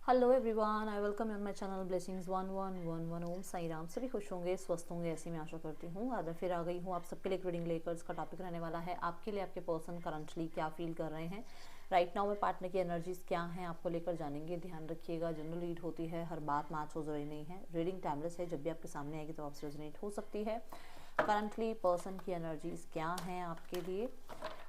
Hello everyone, I welcome you on my channel blessings 1111 ओम साई राम। सभी खुश होंगे, स्वस्थ होंगे, ऐसी मैं आशा करती हूँ। आज मैं फिर आ गई हूँ आप सबके लिए रीडिंग लेकर। इसका टॉपिक रहने वाला है आपके लिए आपके पर्सन करंटली क्या फील कर रहे हैं राइट नाउ में, पार्टनर की एनर्जीज क्या हैं आपको लेकर जानेंगे। ध्यान रखिएगा, जनरल रीड होती है, हर बात मैच हो रही नहीं है। रीडिंग टाइमलेस है, जब भी आपके सामने आएगी तो आपसे रेजोनेट हो सकती है। करंटली पर्सन की एनर्जीज क्या हैं आपके लिए।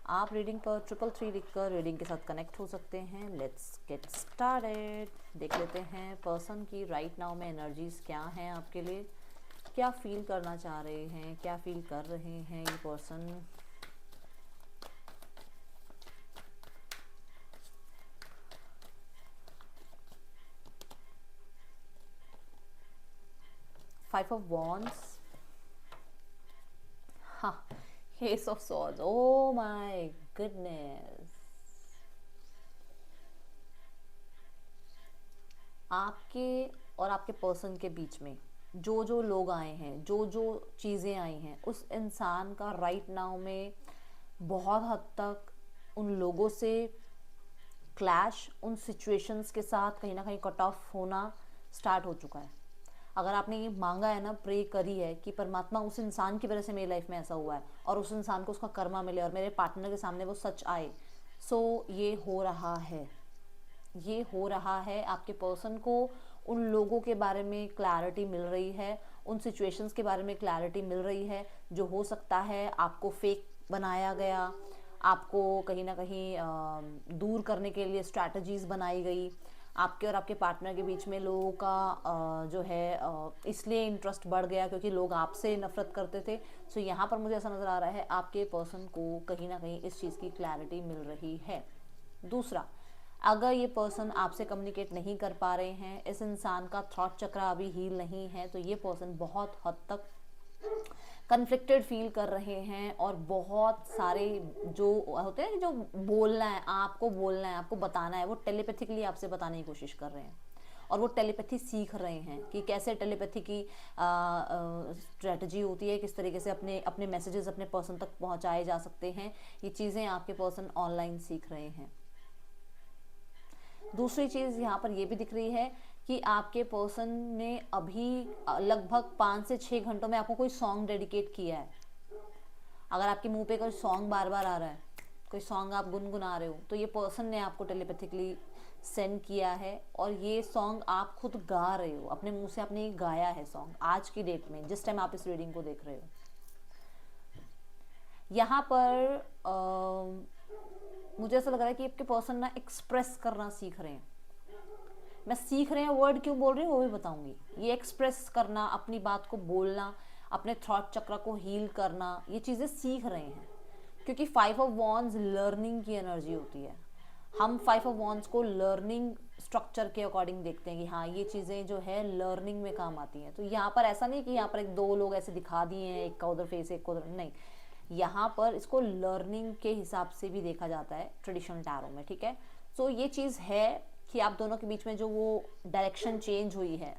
आप रीडिंग पर 333 लिखकर रीडिंग के साथ कनेक्ट हो सकते हैं। Let's get started. देख लेते हैं पर्सन की राइट नाउ में एनर्जीज क्या हैं आपके लिए, क्या फील करना चाह रहे हैं, क्या फील कर रहे हैं ये पर्सन। फाइव ऑफ वॉन्ड्स, हाँ, S of swords, oh my goodness. आपके और आपके पर्सन के बीच में जो जो लोग आए हैं, जो जो चीज़ें आई हैं, उस इंसान का राइट नाउ में बहुत हद तक उन लोगों से क्लैश, उन सिचुएशंस के साथ कहीं ना कहीं कट ऑफ होना स्टार्ट हो चुका है। अगर आपने ये मांगा है ना, प्रे करी है कि परमात्मा उस इंसान की वजह से मेरी लाइफ में ऐसा हुआ है और उस इंसान को उसका कर्मा मिले और मेरे पार्टनर के सामने वो सच आए, सो ये हो रहा है। ये हो रहा है। आपके पर्सन को उन लोगों के बारे में क्लैरिटी मिल रही है, उन सिचुएशंस के बारे में क्लैरिटी मिल रही है जो हो सकता है आपको फेक बनाया गया, आपको कहीं ना कहीं दूर करने के लिए स्ट्रैटेजीज बनाई गई। आपके और आपके पार्टनर के बीच में लोगों का जो है इसलिए इंटरेस्ट बढ़ गया क्योंकि लोग आपसे नफरत करते थे। सो यहाँ पर मुझे ऐसा नज़र आ रहा है आपके पर्सन को कहीं ना कहीं इस चीज़ की क्लैरिटी मिल रही है। दूसरा, अगर ये पर्सन आपसे कम्युनिकेट नहीं कर पा रहे हैं, इस इंसान का थॉट चक्र अभी हील नहीं है, तो ये पर्सन बहुत हद तक कन्फ्लिक्टेड फील कर रहे हैं और बहुत सारे जो होते हैं, जो बोलना है आपको, बोलना है आपको, बताना है, वो टेलीपैथिकली आपसे बताने की कोशिश कर रहे हैं और वो टेलीपैथी सीख रहे हैं कि कैसे टेलीपैथी की स्ट्रेटजी होती है, किस तरीके से अपने अपने मैसेजेस अपने पर्सन तक पहुंचाए जा सकते हैं। ये चीज़ें आपके पर्सन ऑनलाइन सीख रहे हैं। दूसरी चीज़ यहाँ पर ये भी दिख रही है कि आपके पर्सन ने अभी लगभग 5 से 6 घंटों में आपको कोई सॉन्ग डेडिकेट किया है। अगर आपके मुंह पे कोई सॉन्ग बार बार आ रहा है, कोई सॉन्ग आप गुनगुना रहे हो, तो ये पर्सन ने आपको टेलीपैथिकली सेंड किया है और ये सॉन्ग आप खुद गा रहे हो, अपने मुंह से आपने ये गाया है सॉन्ग आज की डेट में, जिस टाइम आप इस रीडिंग को देख रहे हो। यहाँ पर मुझे ऐसा लग रहा है कि आपके पर्सन ना एक्सप्रेस करना सीख रहे हैं। मैं सीख रहे हैं वर्ड क्यों बोल रही हूँ वो भी बताऊंगी। ये एक्सप्रेस करना, अपनी बात को बोलना, अपने थॉट चक्र को हील करना, ये चीज़ें सीख रहे हैं क्योंकि फाइव ऑफ वॉन्ड्स लर्निंग की एनर्जी होती है। हम फाइव ऑफ वॉन्ड्स को लर्निंग स्ट्रक्चर के अकॉर्डिंग देखते हैं कि हाँ, ये चीज़ें जो है लर्निंग में काम आती हैं। तो यहाँ पर ऐसा नहीं कि यहाँ पर एक दो लोग ऐसे दिखा दिए हैं, एक का उधर फेस एक का उधर, नहीं। यहाँ पर इसको लर्निंग के हिसाब से भी देखा जाता है ट्रेडिशनल टैरो में, ठीक है। सो ये चीज़ है कि आप दोनों के बीच में जो वो डायरेक्शन चेंज हुई है,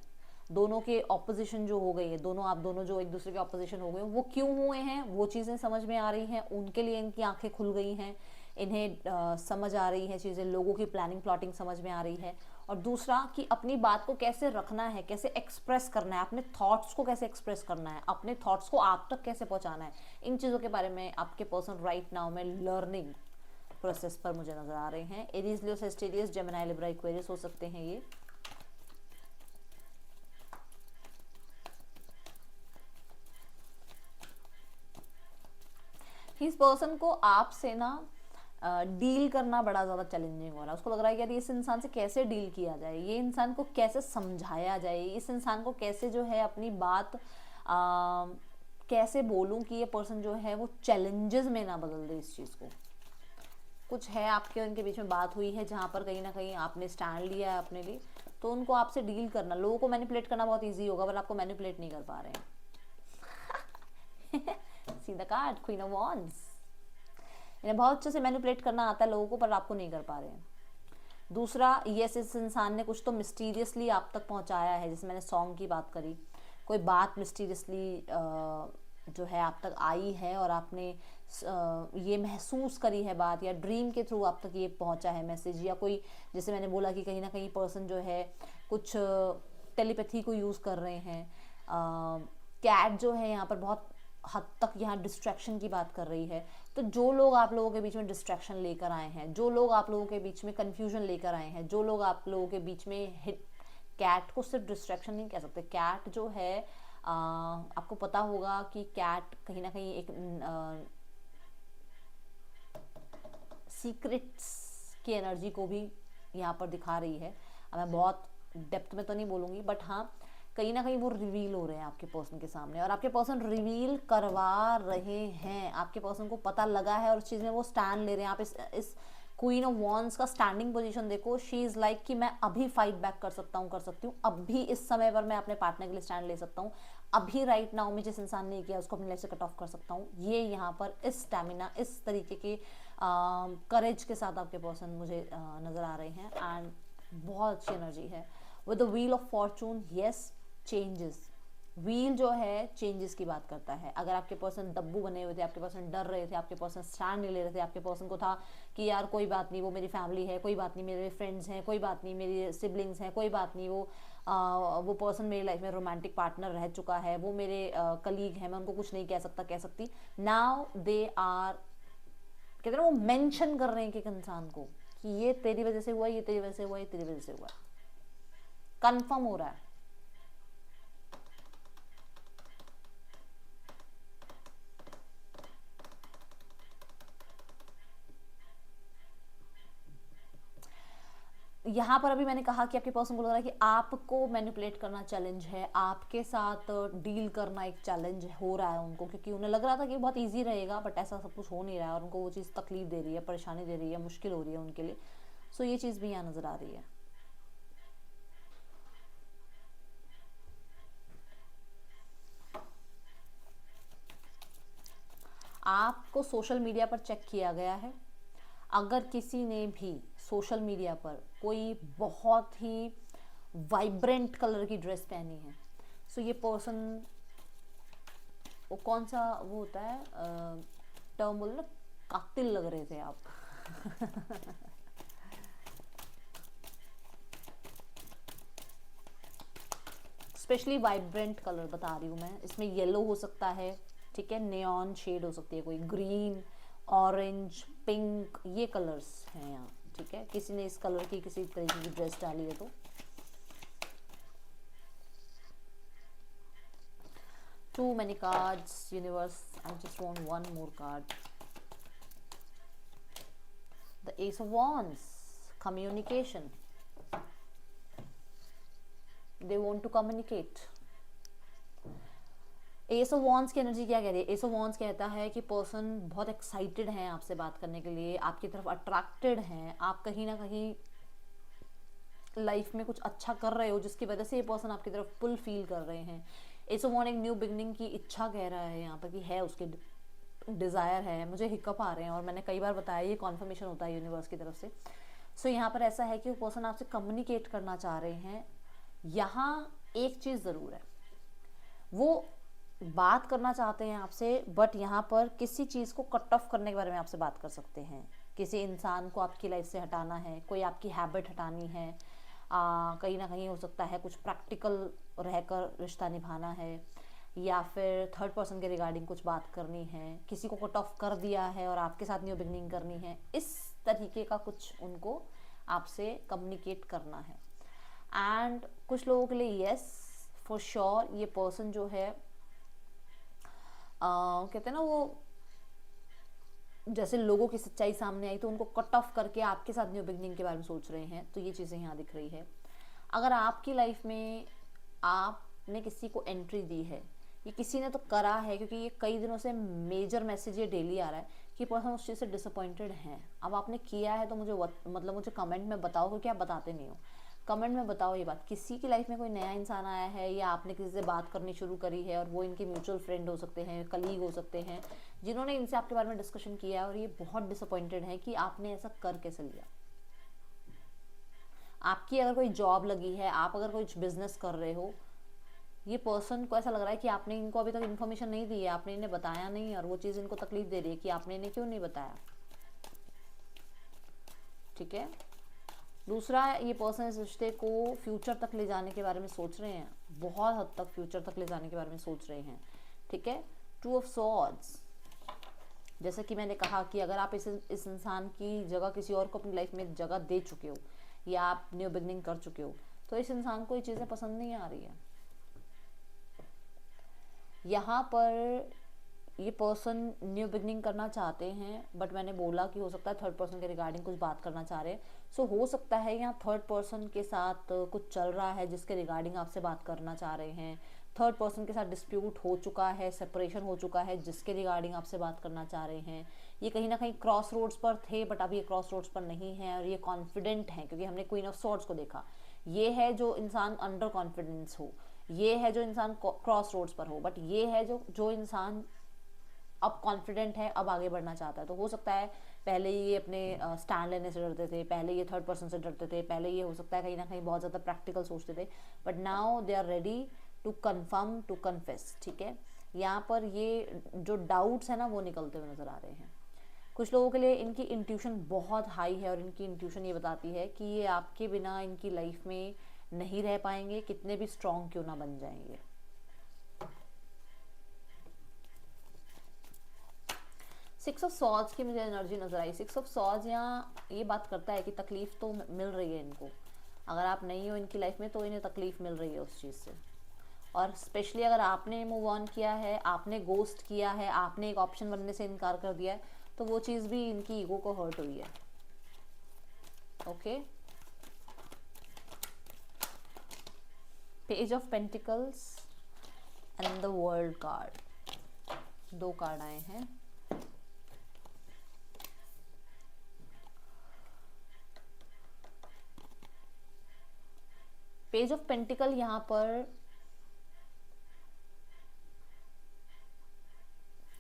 दोनों के ऑपोजिशन जो हो गई है, दोनों आप दोनों जो एक दूसरे के ऑपोजिशन हो गए, वो क्यों हुए हैं, वो चीज़ें समझ में आ रही हैं। उनके लिए इनकी आंखें खुल गई हैं, इन्हें समझ आ रही है चीज़ें, लोगों की प्लानिंग प्लॉटिंग समझ में आ रही है। और दूसरा कि अपनी बात को कैसे रखना है, कैसे एक्सप्रेस करना है, अपने थॉट्स को कैसे एक्सप्रेस करना है, अपने थॉट्स को आप तक कैसे पहुंचाना है, इन चीज़ों के बारे में आपके पर्सन राइट नाउ में लर्निंग प्रोसेस पर मुझे नजर आ रहे हैं। एरीज, लियो, सेजिटेरियस, जेमिनी, लिब्रा, एक्वेरियस हो सकते हैं ये। इस पर्सन को आपसे ना डील करना बड़ा ज़्यादा चैलेंजिंग हो रहा है। उसको लग रहा है कि यार इस इंसान से कैसे डील किया जाए, ये इंसान को कैसे समझाया जाए, इस इंसान को कैसे जो है अपनी बात कैसे बोलूं कि ये पर्सन जो है वो चैलेंजेस में ना बदल दे इस चीज़ को। कुछ है आपके और इनके बीच में बात हुई है जहाँ पर कहीं ना कहीं आपने स्टैंड लिया है अपने लिए, तो उनको आपसे डील करना, लोगों को मैनिपुलेट करना बहुत ईजी होगा, पर आपको मैनिपुलेट नहीं कर पा रहे हैं। See the card, queen of wands. इन्हें बहुत अच्छे से मैनिपुलेट करना आता है लोगों को, पर आपको नहीं कर पा रहे हैं। दूसरा, यस, इस इंसान ने कुछ तो मिस्टीरियसली आप तक पहुंचाया है। जैसे मैंने सॉन्ग की बात करी, कोई बात मिस्टीरियसली जो है आप तक आई है और आपने ये महसूस करी है बात, या ड्रीम के थ्रू आप तक ये पहुंचा है मैसेज, या कोई जैसे मैंने बोला कि कहीं ना कहीं पर्सन जो है कुछ टेलीपैथी को यूज़ कर रहे हैं। कैट जो है यहाँ पर बहुत हद तक यहाँ डिस्ट्रैक्शन की बात कर रही है। तो जो लोग आप लोगों के बीच में डिस्ट्रैक्शन लेकर आए हैं, जो लोग आप लोगों के बीच में कन्फ्यूजन लेकर आए हैं, जो लोग आप लोगों के बीच में हिट, कैट को सिर्फ डिस्ट्रैक्शन नहीं कह सकते, कैट जो है आपको पता होगा कि कैट कहीं ना कहीं एक सीक्रेट्स की एनर्जी को भी यहाँ पर दिखा रही है। अब मैं बहुत डेप्थ में तो नहीं बोलूँगी, बट हाँ कहीं ना कहीं वो रिवील हो रहे हैं आपके पर्सन के सामने, और आपके पर्सन रिवील करवा रहे हैं। आपके पर्सन को पता लगा है और उस चीज़ में वो स्टैंड ले रहे हैं। आप इस क्वीन ऑफ वॉन्ड्स का स्टैंडिंग पोजीशन देखो, शी इज़ लाइक कि मैं अभी फाइट बैक कर सकता हूँ, कर सकती हूँ, अभी इस समय पर मैं अपने पार्टनर के लिए स्टैंड ले सकता हूँ, अभी राइट नाउ में जिस इंसान ने किया उसको अपनी लाइफ से कट ऑफ कर सकता हूँ। ये यहाँ पर इस स्टेमिना, इस तरीके के करेज के साथ आपके पर्सन मुझे नज़र आ रहे हैं, एंड बहुत अच्छी एनर्जी है। With the wheel of Fortune, yes, changes, wheel जो है चेंजेस की बात करता है। अगर आपके पर्सन दब्बू बने हुए थे, आपके पर्सन डर रहे थे, आपके पर्सन स्टैंड नहीं ले रहे थे, आपके पर्सन को था कि यार कोई बात नहीं, वो मेरी फैमिली है, कोई बात नहीं मेरे फ्रेंड्स हैं, कोई बात नहीं मेरी सिबलिंग्स हैं, कोई बात नहीं वो पर्सन मेरी लाइफ में रोमांटिक पार्टनर रह चुका है, वो मेरे कलीग हैं, मैं उनको कुछ नहीं कह सकता, कह सकती। नाउ दे आर, कहते हैं वो मेंशन कर रहे हैं कि एक इंसान को कि ये तेरी वजह से हुआ, ये तेरी वजह से हुआ, ये तेरी वजह से हुआ, कंफर्म हो रहा है। यहाँ पर अभी मैंने कहा कि आपके पर्सन को लग रहा है कि आपको मैनिपुलेट करना चैलेंज है, आपके साथ डील करना एक चैलेंज हो रहा है उनको, क्योंकि उन्हें लग रहा था कि बहुत इजी रहेगा, बट ऐसा सब कुछ हो नहीं रहा है और उनको वो चीज़ तकलीफ दे रही है, परेशानी दे रही है, मुश्किल हो रही है उनके लिए। सो ये चीज़ भी यहाँ नज़र आ रही है। आपको सोशल मीडिया पर चेक किया गया है। अगर किसी ने भी सोशल मीडिया पर कोई बहुत ही वाइब्रेंट कलर की ड्रेस पहनी है, सो ये पर्सन, वो कौन सा वो होता है टर्म बोलो ना, कातिल लग रहे थे आप। स्पेशली वाइब्रेंट कलर बता रही हूँ मैं, इसमें येलो हो सकता है, ठीक है, नियॉन शेड हो सकती है, कोई ग्रीन, ऑरेंज, पिंक, ये कलर्स हैं यहाँ, ठीक है। किसी ने इस कलर की किसी तरीके की ड्रेस डाली है तो too many cards, universe, I just want one more card. The Ace of Wands, communication, they want to communicate. S of wands की एनर्जी क्या कह रही है? एस ऑफ वॉन्ड्स कहता है कि पर्सन बहुत एक्साइटेड हैं आपसे बात करने के लिए, आपकी तरफ अट्रैक्टेड हैं, आप कहीं ना कहीं लाइफ में कुछ अच्छा कर रहे हो जिसकी वजह से ये पर्सन आपकी तरफ पुल फील कर रहे हैं। एस ऑफ वॉन्ड एक न्यू बिगनिंग की इच्छा कह रहा है यहाँ पर कि है, उसके डिज़ायर है। मुझे हिकअप आ रहे हैं और मैंने कई बार बताया ये कॉन्फर्मेशन होता है यूनिवर्स की तरफ से। सो यहाँ पर ऐसा है कि वो पर्सन आपसे कम्युनिकेट करना चाह रहे हैं। यहाँ एक चीज़ ज़रूर है, वो बात करना चाहते हैं आपसे, बट यहाँ पर किसी चीज़ को कट ऑफ करने के बारे में आपसे बात कर सकते हैं। किसी इंसान को आपकी लाइफ से हटाना है, कोई आपकी हैबिट हटानी है, कहीं ना कहीं हो सकता है कुछ प्रैक्टिकल रहकर रिश्ता निभाना है, या फिर थर्ड पर्सन के रिगार्डिंग कुछ बात करनी है, किसी को कट ऑफ कर दिया है और आपके साथ न्यू बिगनिंग करनी है, इस तरीके का कुछ उनको आपसे कम्युनिकेट करना है। एंड कुछ लोगों के लिए यस फॉर श्योर ये पर्सन जो है कहते हैं ना, वो जैसे लोगों की सच्चाई सामने आई तो उनको कट ऑफ करके आपके साथ न्यू बिगनिंग के बारे में सोच रहे हैं, तो ये चीज़ें यहाँ दिख रही है। अगर आपकी लाइफ में आपने किसी को एंट्री दी है, ये किसी ने तो करा है, क्योंकि ये कई दिनों से मेजर मैसेज ये डेली आ रहा है कि पर्सन उस चीज़ से डिसअपॉइंटेड हैं। अब आपने किया है तो मुझे कमेंट में बताओ, क्योंकि आप बताते नहीं हो। कमेंट में बताओ ये बात, किसी की लाइफ में कोई नया इंसान आया है या आपने किसी से बात करनी शुरू करी है, और वो इनके म्यूचुअल फ्रेंड हो सकते हैं, कलीग हो सकते हैं, जिन्होंने इनसे आपके बारे में डिस्कशन किया है और ये बहुत डिसअपॉइंटेड है कि आपने ऐसा कर कैसे लिया। आपकी अगर कोई जॉब लगी है, आप अगर कोई बिजनेस कर रहे हो, ये पर्सन को ऐसा लग रहा है कि आपने इनको अभी तक इन्फॉर्मेशन नहीं दी है, आपने इन्हें बताया नहीं, और वो चीज़ इनको तकलीफ दे रही है कि आपने इन्हें क्यों नहीं बताया। ठीक है। दूसरा, ये पर्सन इस रिश्ते को फ्यूचर तक ले जाने के बारे में सोच रहे हैं, बहुत हद तक फ्यूचर तक ले जाने के बारे में सोच रहे हैं। ठीक है। टू ऑफ सॉर्ड्स, जैसे कि मैंने कहा कि अगर आप इस इंसान की जगह किसी और को अपनी लाइफ में जगह दे चुके हो या आप न्यू बिगनिंग कर चुके हो, तो इस इंसान को ये चीज़ें पसंद नहीं आ रही है। यहाँ पर ये पर्सन न्यू बिगनिंग करना चाहते हैं, बट मैंने बोला कि हो सकता है थर्ड पर्सन के रिगार्डिंग कुछ बात करना चाह रहे हैं। सो हो सकता है यहाँ थर्ड पर्सन के साथ कुछ चल रहा है जिसके रिगार्डिंग आपसे बात करना चाह रहे हैं। थर्ड पर्सन के साथ डिस्प्यूट हो चुका है, सेपरेशन हो चुका है, जिसके रिगार्डिंग आपसे बात करना चाह रहे हैं। ये कहीं ना कहीं क्रॉस रोड्स पर थे, बट अब ये क्रॉस रोड्स पर नहीं है, और ये कॉन्फिडेंट हैं क्योंकि हमने क्वीन ऑफ सॉर्ड्स को देखा। ये है जो इंसान अंडर कॉन्फिडेंस हो, ये है जो इंसान क्रॉस रोड्स पर हो, बट ये है जो इंसान अब कॉन्फिडेंट है, अब आगे बढ़ना चाहता है। तो हो सकता है पहले ये अपने स्टैंड लेने से डरते थे, पहले ये थर्ड पर्सन से डरते थे, पहले ये हो सकता है कहीं ना कहीं बहुत ज़्यादा प्रैक्टिकल सोचते थे, but now they are ready to confirm, to confess. ठीक है। यहाँ पर ये जो डाउट्स है ना वो निकलते हुए नज़र आ रहे हैं। कुछ लोगों के लिए इनकी इंट्यूशन बहुत हाई है, और इनकी इंट्यूशन ये बताती है कि ये आपके बिना इनकी लाइफ में नहीं रह पाएंगे, कितने भी स्ट्रॉन्ग क्यों ना बन जाएंगे। सिक्स ऑफ सॉर्ड्स की मुझे एनर्जी नजर आई। सिक्स ऑफ सॉर्ड्स यहाँ ये बात करता है कि तकलीफ तो मिल रही है इनको, अगर आप नहीं हो इनकी लाइफ में तो इन्हें तकलीफ मिल रही है उस चीज़ से। और स्पेशली अगर आपने मूव ऑन किया है, आपने गोस्ट किया है, आपने एक ऑप्शन बनने से इनकार कर दिया है, तो वो चीज़ भी इनकी ईगो को हर्ट हुई है। Okay. Page of pentacles and the world card, दो कार्ड आए हैं। पेज ऑफ पेंटिकल यहाँ पर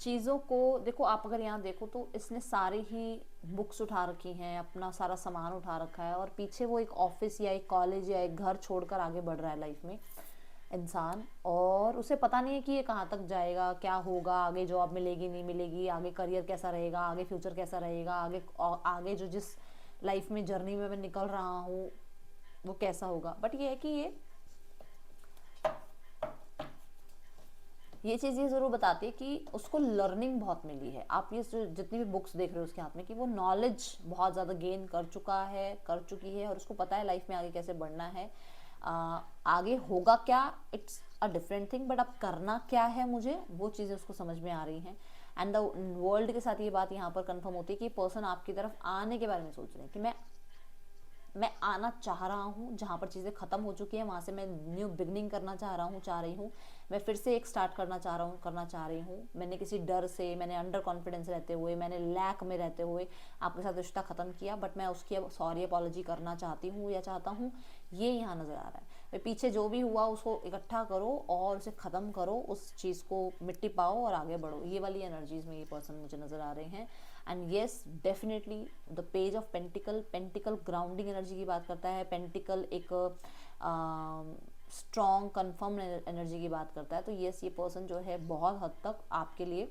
चीज़ों को देखो, आप अगर यहाँ देखो तो इसने सारी ही बुक्स उठा रखी हैं, अपना सारा सामान उठा रखा है, और पीछे वो एक ऑफिस या एक कॉलेज या एक घर छोड़कर आगे बढ़ रहा है लाइफ में इंसान, और उसे पता नहीं है कि ये कहाँ तक जाएगा, क्या होगा, आगे जॉब मिलेगी नहीं मिलेगी, आगे करियर कैसा रहेगा, आगे फ्यूचर कैसा रहेगा, आगे जो जिस लाइफ में जर्नी में मैं निकल रहा हूँ वो कैसा होगा। बट ये है कि ये चीज़ ये ज़रूर बताती है कि उसको लर्निंग बहुत मिली है। आप ये जितनी भी बुक्स देख रहे हो उसके हाथ में, कि वो नॉलेज बहुत ज़्यादा गेन कर चुकी है, और उसको पता है लाइफ में आगे कैसे बढ़ना है। आगे होगा क्या, it's a different thing, but अब करना क्या है मुझे, वो चीज़ें उसको समझ में आ रही हैं। एंड द वर्ल्ड के साथ ये बात यहाँ पर कंफर्म होती है कि पर्सन आपकी तरफ आने के बारे में सोच रहे हैं कि मैं आना चाह रहा हूँ, जहाँ पर चीज़ें ख़त्म हो चुकी हैं वहाँ से मैं न्यू बिगनिंग करना चाह रही हूँ, मैं फिर से एक स्टार्ट करना चाह रही हूँ। मैंने किसी डर से, मैंने अंडर कॉन्फिडेंस रहते हुए, मैंने लैक में रहते हुए आपके साथ रिश्ता ख़त्म किया, बट मैं उसकी अब सॉरी अपॉलॉजी करना चाहती हूँ या चाहता हूँ। ये यहाँ नज़र आ रहा है। भाई पीछे जो भी हुआ उसको इकट्ठा करो और उसे ख़त्म करो, उस चीज़ को मिट्टी पाओ और आगे बढ़ो। ये वाली एनर्जीज में ये पर्सन मुझे नज़र आ रहे हैं। And yes, definitely the page of pentacle grounding energy की बात करता है। पेंटिकल एक स्ट्रॉन्ग कन्फर्म एनर्जी की बात करता है। तो येस, ये पर्सन जो है बहुत हद तक आपके लिए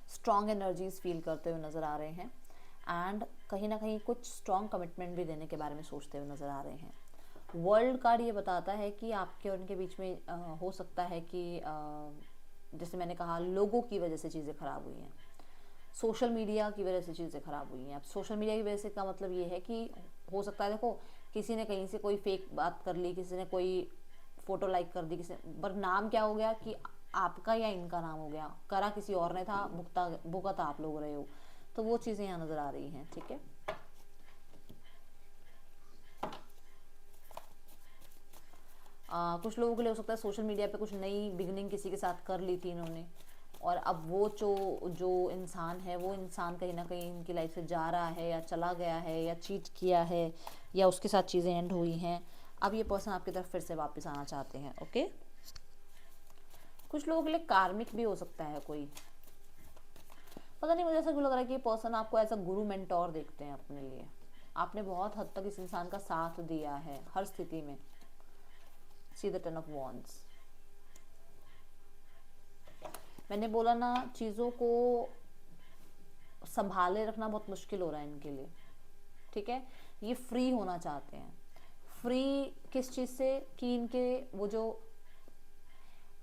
स्ट्रॉन्ग एनर्जीज फील करते हुए नज़र आ रहे हैं, एंड कहीं ना कहीं कुछ स्ट्रॉन्ग कमिटमेंट भी देने के बारे में सोचते हुए नज़र आ रहे हैं। वर्ल्ड कार्ड ये बताता है कि आपके और उनके बीच में हो सकता है कि जैसे मैंने कहा, लोगों की वजह से चीज़ें ख़राब हुई हैं, सोशल मीडिया की वजह से चीज़ें ख़राब हुई हैं। अब सोशल मीडिया की वजह से का मतलब ये है कि हो सकता है, देखो, किसी ने कहीं से कोई फेक बात कर ली, किसी ने कोई फ़ोटो लाइक कर दी, किसी पर नाम क्या हो गया कि आपका या इनका नाम हो गया, करा किसी और ने था, भुगता आप लोग रहे हो। तो वो चीज़ें यहाँ नज़र आ रही हैं। ठीक है। कुछ लोगों के लिए हो सकता है सोशल मीडिया पे कुछ नई बिगनिंग किसी के साथ कर ली थी इन्होंने, और अब वो जो इंसान है, वो इंसान कहीं ना कहीं इनकी लाइफ से जा रहा है, या चला गया है, या चीट किया है, या उसके साथ चीज़ें एंड हुई हैं। अब ये पर्सन आपकी तरफ फिर से वापस आना चाहते हैं। ओके। कुछ लोगों के लिए कार्मिक भी हो सकता है कोई, पता नहीं, मुझे ऐसा क्यों लग रहा है कि ये पर्सन आपको एज अ गुरु मेंटोर देखते हैं अपने लिए। आपने बहुत हद तक इस इंसान का साथ दिया है हर स्थिति में, सी द 10 ऑफ वॉन्ड्स। मैंने बोला ना, चीज़ों को संभाले रखना बहुत मुश्किल हो रहा है इनके लिए, ठीक है। ये फ्री होना चाहते हैं। फ्री किस चीज़ से, कि इनके वो जो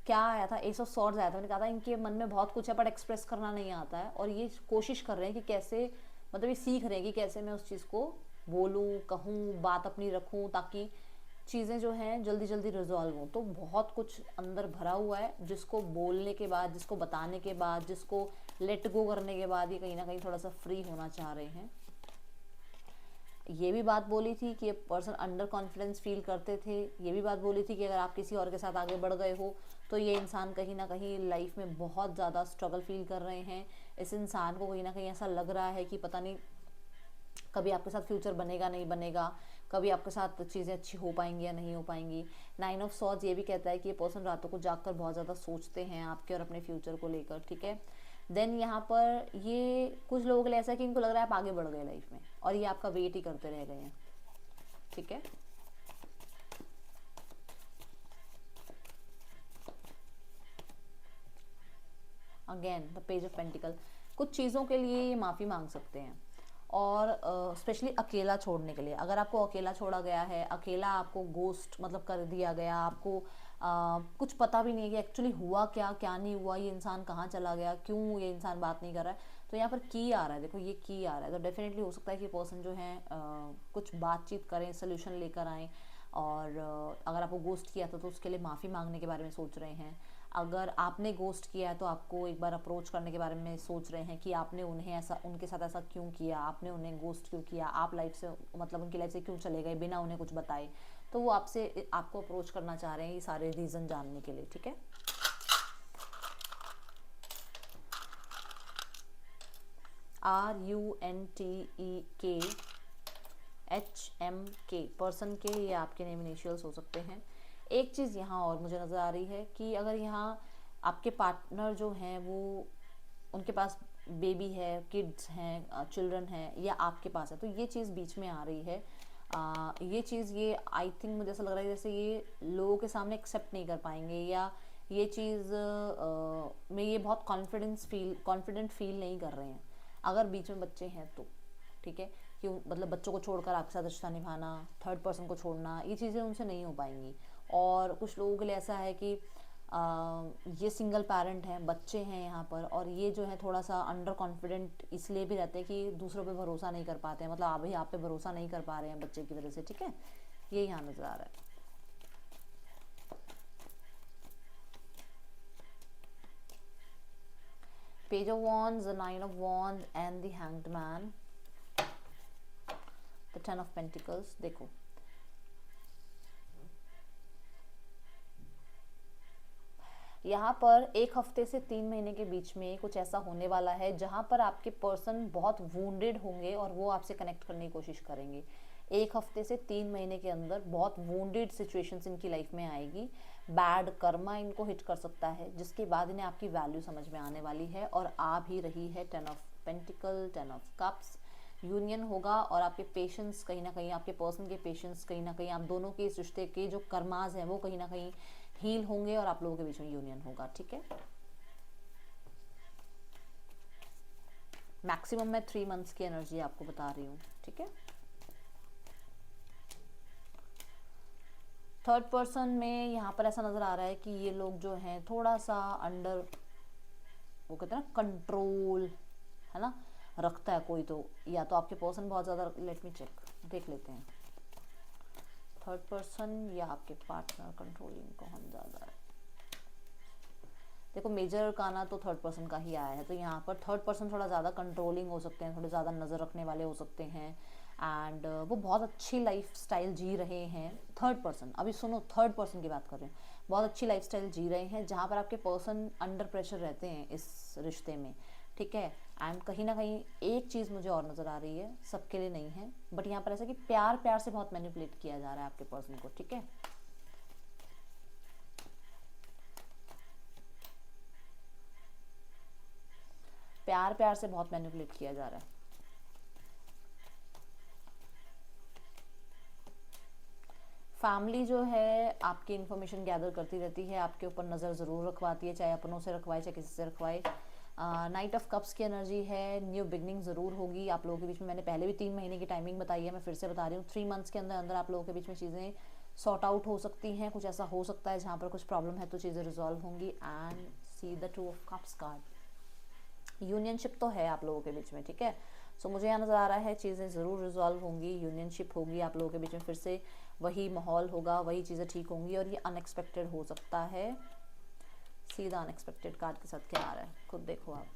क्या आया था, एस ऑफ सॉर्ड्स आया था, मैंने कहा था इनके मन में बहुत कुछ है बट एक्सप्रेस करना नहीं आता है, और ये कोशिश कर रहे हैं कि कैसे, मतलब ये सीख रहे हैं कि कैसे मैं उस चीज़ को बोलूँ, कहूँ, बात अपनी रखूँ, ताकि चीज़ें जो हैं जल्दी जल्दी रिजॉल्व हों। तो बहुत कुछ अंदर भरा हुआ है, जिसको बोलने के बाद, जिसको बताने के बाद, जिसको लेट गो करने के बाद ये कहीं ना कहीं थोड़ा सा फ्री होना चाह रहे हैं। ये भी बात बोली थी कि ये पर्सन अंडर कॉन्फिडेंस फील करते थे। ये भी बात बोली थी कि अगर आप किसी और के साथ आगे बढ़ गए हो तो ये इंसान कहीं ना कहीं लाइफ में बहुत ज़्यादा स्ट्रगल फील कर रहे हैं। इस इंसान को कहीं ना कहीं ऐसा लग रहा है कि पता नहीं कभी आपके साथ फ्यूचर बनेगा नहीं बनेगा, कभी आपके साथ चीज़ें अच्छी हो पाएंगी या नहीं हो पाएंगी। 9 ऑफ सॉर्ड्स ये भी कहता है कि ये पर्सन रातों को जागकर बहुत ज़्यादा सोचते हैं आपके और अपने फ्यूचर को लेकर, ठीक है। देन यहाँ पर ये कुछ लोगों के लिए ऐसा है कि इनको लग रहा है आप आगे बढ़ गए लाइफ में, और ये आपका वेट ही करते रह गए हैं, ठीक है। Again the page of pentacle, कुछ चीज़ों के लिए ये माफ़ी मांग सकते हैं, और स्पेशली अकेला छोड़ने के लिए। अगर आपको अकेला छोड़ा गया है, अकेला आपको गोस्ट मतलब कर दिया गया, आपको कुछ पता भी नहीं है कि एक्चुअली हुआ क्या क्या नहीं हुआ, ये इंसान कहाँ चला गया, क्यों ये इंसान बात नहीं कर रहा है, तो यहाँ पर की आ रहा है, देखो ये की आ रहा है, तो डेफिनेटली हो सकता है कि पर्सन जो है कुछ बातचीत करें, सोल्यूशन लेकर आएँ। और अगर आपको गोस्ट किया था तो उसके लिए माफ़ी मांगने के बारे में सोच रहे हैं। अगर आपने गोस्ट किया है तो आपको एक बार अप्रोच करने के बारे में सोच रहे हैं कि आपने उन्हें ऐसा, उनके साथ ऐसा क्यों किया, आपने उन्हें गोस्ट क्यों किया, आप लाइफ से मतलब उनकी लाइफ से क्यों चले गए बिना उन्हें कुछ बताए। तो वो आपसे, आपको अप्रोच करना चाह रहे हैं ये सारे रीज़न जानने के लिए, ठीक है। RUNTEKHMK पर्सन के, ये आपके नेम इनिशियल्स हो सकते हैं। एक चीज़ यहाँ और मुझे नज़र आ रही है कि अगर यहाँ आपके पार्टनर जो हैं वो, उनके पास बेबी है, किड्स हैं, चिल्ड्रन हैं, या आपके पास है, तो ये चीज़ बीच में आ रही है। ये चीज़, ये आई थिंक मुझे ऐसा लग रहा है जैसे ये लोगों के सामने एक्सेप्ट नहीं कर पाएंगे, या ये चीज़ में ये बहुत कॉन्फिडेंट फील नहीं कर रहे हैं। अगर बीच में बच्चे हैं तो ठीक है, कि मतलब बच्चों को छोड़कर आपके साथ रिश्ता निभाना, थर्ड पर्सन को छोड़ना, ये चीज़ें उनसे नहीं हो पाएंगी। और कुछ लोगों के लिए ऐसा है कि ये सिंगल पेरेंट हैं, बच्चे हैं यहाँ पर, और ये जो है थोड़ा सा अंडर कॉन्फिडेंट इसलिए भी रहते हैं कि दूसरों पे भरोसा नहीं कर पाते हैं, मतलब आप ही आप पे भरोसा नहीं कर पा रहे हैं बच्चे की वजह से, ठीक है। ये यहाँ नज़र आ रहा है। Page of Wands, the 9 of Wands and the Hanged Man, the 10 of Pentacles। देखो यहाँ पर एक हफ्ते से 3 महीने के बीच में कुछ ऐसा होने वाला है जहाँ पर आपके पर्सन बहुत वूंडेड होंगे और वो आपसे कनेक्ट करने की कोशिश करेंगे। एक हफ्ते से 3 महीने के अंदर बहुत वूंडेड सिचुएशंस इनकी लाइफ में आएगी, बैड कर्मा इनको हिट कर सकता है, जिसके बाद इन्हें आपकी वैल्यू समझ में आने वाली है, और आ भी रही है 10 of pentacle, 10 of cups. Union होगा, और आपके पेशेंस कहीं ना कहीं, आपके पर्सन के पेशेंस कहीं ना कहीं, आप दोनों के इस रिश्ते के जो कर्माज हैं वो कहीं ना कहीं हील होंगे, और आप लोगों के बीच में यूनियन होगा, ठीक है। मैक्सिमम मैं 3 मंथ्स की एनर्जी आपको बता रही हूँ, ठीक है। थर्ड पर्सन में यहाँ पर ऐसा नज़र आ रहा है कि ये लोग जो हैं थोड़ा सा अंडर, वो कहते हैं ना कंट्रोल, है ना, रखता है कोई, तो या तो आपके पर्सन बहुत ज़्यादा, लेट मी चेक, देख लेते हैं। थर्ड पर्सन या आपके पार्टनर, कंट्रोलिंग कौन ज़्यादा है। देखो मेजर काना तो थर्ड पर्सन का ही आया है, तो यहाँ पर थर्ड पर्सन थोड़ा ज़्यादा कंट्रोलिंग हो सकते हैं, थोड़े ज़्यादा नज़र रखने वाले हो सकते हैं, एंड वो बहुत अच्छी लाइफ स्टाइल जी रहे हैं। थर्ड पर्सन, अभी सुनो, थर्ड पर्सन की बात कर रहे हैं, बहुत अच्छी लाइफ स्टाइल जी रहे हैं जहाँ पर आपके पर्सन अंडर प्रेशर रहते हैं इस रिश्ते में, ठीक है। एंड कहीं ना कहीं एक चीज़ मुझे और नज़र आ रही है, सबके लिए नहीं है, बट यहाँ पर ऐसा कि प्यार प्यार से बहुत मैनिपुलेट किया जा रहा है आपके पर्सन को, ठीक है। प्यार प्यार से बहुत मैनिपुलेट किया जा रहा है। फैमिली जो है आपकी इन्फॉर्मेशन गैदर करती रहती है, आपके ऊपर नज़र ज़रूर रखवाती है, चाहे अपनों से रखवाए चाहे किसी से रखवाए। नाइट ऑफ कप्स की एनर्जी है, न्यू बिगनिंग ज़रूर होगी आप लोगों के बीच में। मैंने पहले भी 3 महीने की टाइमिंग बताई है, मैं फिर से बता रही हूँ, 3 मंथ्स के अंदर अंदर आप लोगों के बीच में चीज़ें सॉर्ट आउट हो सकती हैं। कुछ ऐसा हो सकता है जहाँ पर कुछ प्रॉब्लम है तो चीज़ें रिजॉल्व होंगी। And see the 2 of cups card, यूनियनशिप तो है आप लोगों के बीच में, ठीक है। सो मुझे यहाँ नज़र आ रहा है चीज़ें ज़रूर रिजॉल्व होंगी, यूनियनशिप होगी आप लोगों के बीच में, फिर से वही माहौल होगा, वही चीज़ें ठीक होंगी। और ये अनएक्सपेक्टेड हो सकता है। सीधा अनएक्सपेक्टेड कार्ड के साथ क्या आ रहा है खुद देखो आप।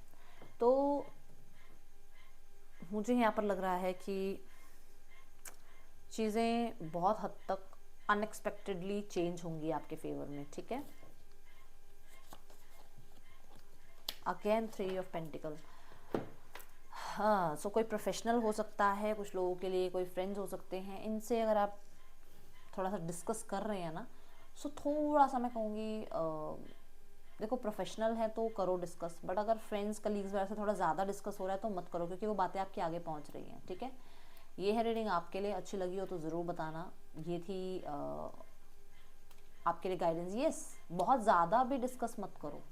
तो मुझे यहाँ पर लग रहा है कि चीज़ें बहुत हद तक अनएक्सपेक्टेडली चेंज होंगी आपके फेवर में, ठीक है। Again 3 of pentacle. हाँ, सो कोई प्रोफेशनल हो सकता है कुछ लोगों के लिए, कोई फ्रेंड्स हो सकते हैं, इनसे अगर आप थोड़ा सा डिस्कस कर रहे हैं ना, सो थोड़ा सा मैं कहूँगी देखो प्रोफेशनल है तो करो डिस्कस, बट अगर फ्रेंड्स कलीग्स वगैरह से थोड़ा ज़्यादा डिस्कस हो रहा है तो मत करो, क्योंकि वो बातें आपके आगे पहुँच रही हैं, ठीक है। ये है रीडिंग आपके लिए, अच्छी लगी हो तो ज़रूर बताना। ये थी आपके लिए गाइडेंस। यस, बहुत ज़्यादा भी डिस्कस मत करो,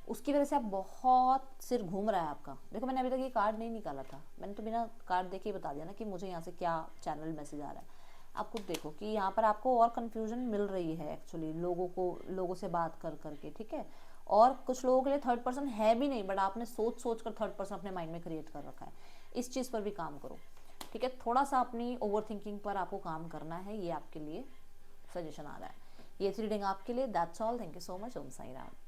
उसकी वजह से आप बहुत सिर घूम रहा है आपका। देखो मैंने अभी तक ये कार्ड नहीं निकाला था, मैंने तो बिना कार्ड देखे ही बता दिया ना कि मुझे यहाँ से क्या चैनल मैसेज आ रहा है। आप खुद देखो कि यहाँ पर आपको और कन्फ्यूजन मिल रही है एक्चुअली लोगों से बात कर करके, ठीक है। और कुछ लोगों के लिए थर्ड पर्सन है भी नहीं, बट आपने सोच सोच कर थर्ड पर्सन अपने माइंड में क्रिएट कर रखा है। इस चीज़ पर भी काम करो, ठीक है। थोड़ा सा अपनी ओवर थिंकिंग पर आपको काम करना है, ये आपके लिए सजेशन आ रहा है। ये थी रीडिंग आपके लिए। That's all, thank you so much. Om Sai Ram.